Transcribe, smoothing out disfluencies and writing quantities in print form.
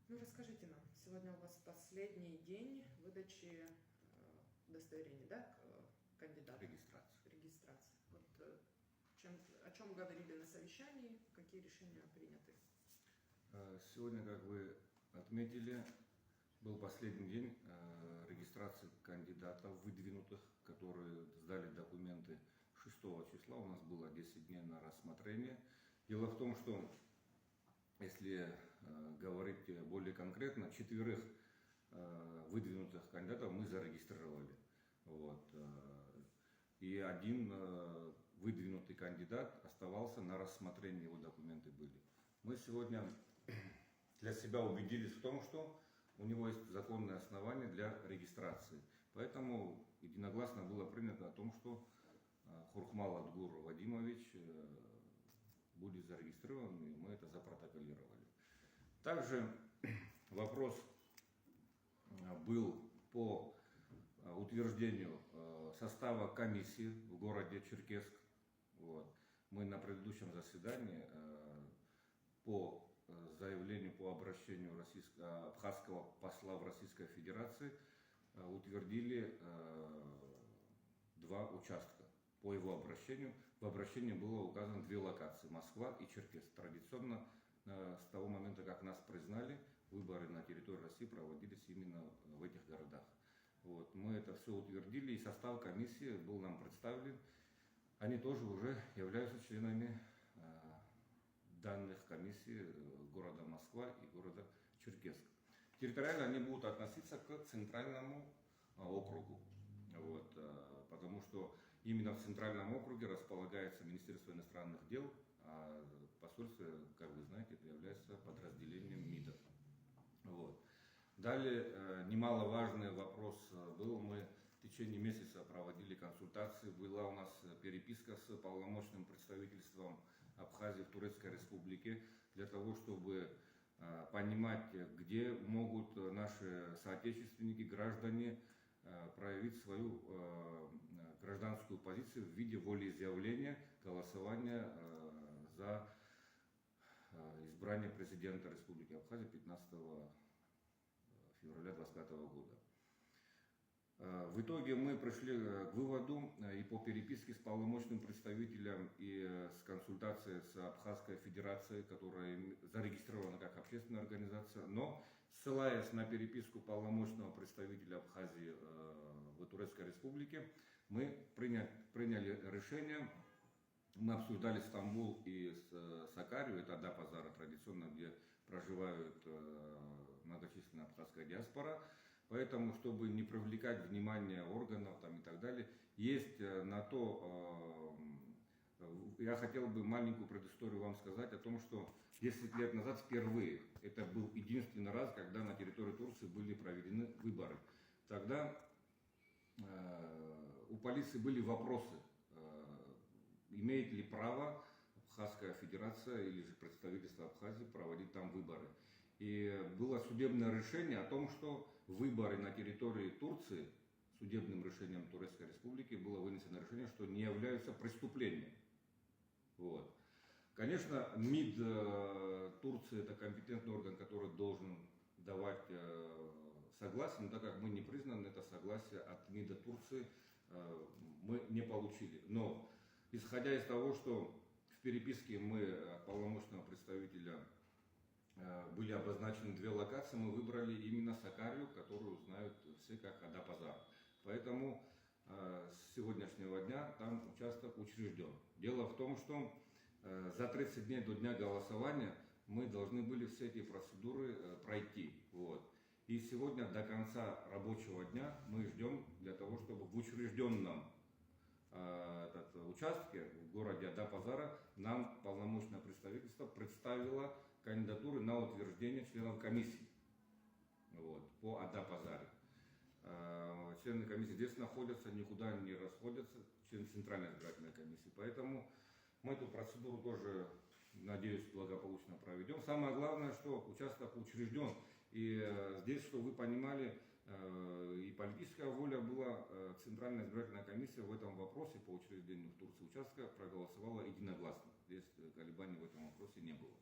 Ну, расскажите нам, сегодня у вас последний день выдачи удостоверений, да, кандидата? Регистрации. Вот, о чем говорили на совещании, какие решения приняты? Сегодня, как вы отметили, был последний день регистрации кандидатов, выдвинутых, которые сдали документы 6 числа. У нас было 10 дней на рассмотрение. Дело в том, что, если говорить более конкретно, 4 выдвинутых кандидатов мы зарегистрировали. Вот. И один выдвинутый кандидат оставался на рассмотрении, его документы были. Мы сегодня для себя убедились в том, что у него есть законное основание для регистрации. Поэтому единогласно было принято о том, что Хурхмал Адгур Вадимович будет зарегистрирован, и мы это запротоколировали. Также вопрос был по утверждению состава комиссии в городе Черкесск. Вот. Мы на предыдущем заседании по заявлению, по обращению абхазского посла в Российской Федерации утвердили 2 участка. По его обращению, в обращении было указано 2 локации: Москва и Черкесск. Традиционно с того момента, как нас признали, выборы на территории России проводились именно в этих городах. Вот. Мы это все утвердили, и состав комиссии был нам представлен. Они тоже уже являются членами данных комиссий города Москва и города Черкесск. Территориально они будут относиться к центральному округу. Вот, потому что именно в центральном округе располагается Министерство иностранных дел, а посольство, как вы знаете, это является подразделением МИДа. Вот. Далее, немаловажный вопрос был, мы в течение месяца проводили консультации, была у нас переписка с полномочным представительством Абхазии в Турецкой Республике, для того, чтобы понимать, где могут наши соотечественники, граждане проявить свою гражданскую позицию в виде волеизъявления, голосования за избрание президента Республики Абхазия 15 февраля 2025 года. В итоге мы пришли к выводу и по переписке с полномочным представителем, и с консультацией с Абхазской Федерацией, которая зарегистрирована как общественная организация, но ссылаясь на переписку полномочного представителя Абхазии в Турецкой Республике, мы приняли решение. Мы обсуждали Стамбул и Сакарию, это Адапазара традиционно, где проживают многочисленная абхазская диаспора. Поэтому, чтобы не привлекать внимание органов там, и так далее, есть на то, я хотел бы маленькую предысторию вам сказать о том, что 10 лет назад впервые, это был единственный раз, когда на территории Турции были проведены выборы. Тогда у полиции были вопросы, имеет ли право Абхазская Федерация или же представительство Абхазии проводить там выборы. И было судебное решение о том, что выборы на территории Турции, судебным решением Турецкой Республики было вынесено решение, что не являются преступлением. Вот. Конечно, МИД Турции — это компетентный орган, который должен давать согласие, но так как мы не признаны, это согласие от МИДа Турции мы не получили. Но исходя из того, что в переписке мы от полномочного представителя были обозначены 2 локации, мы выбрали именно Сакарию, которую знают все как Адапазар. Поэтому с сегодняшнего дня там участок учрежден. Дело в том, что за 30 дней до дня голосования мы должны были все эти процедуры пройти. Вот. И сегодня до конца рабочего дня мы ждем для того, чтобы в учрежденном участке в городе Адапазара нам полномочное представительство представило кандидатуры на утверждение членов комиссии вот, по Адапазаре. Члены комиссии здесь находятся, никуда не расходятся, члены Центральной избирательной комиссии. Поэтому мы эту процедуру тоже, надеюсь, благополучно проведем. Самое главное, что участок учрежден. И здесь, чтобы вы понимали, и политическая воля была, Центральная избирательная комиссия в этом вопросе по учреждению в Турции участка проголосовала единогласно. Здесь колебаний в этом вопросе не было.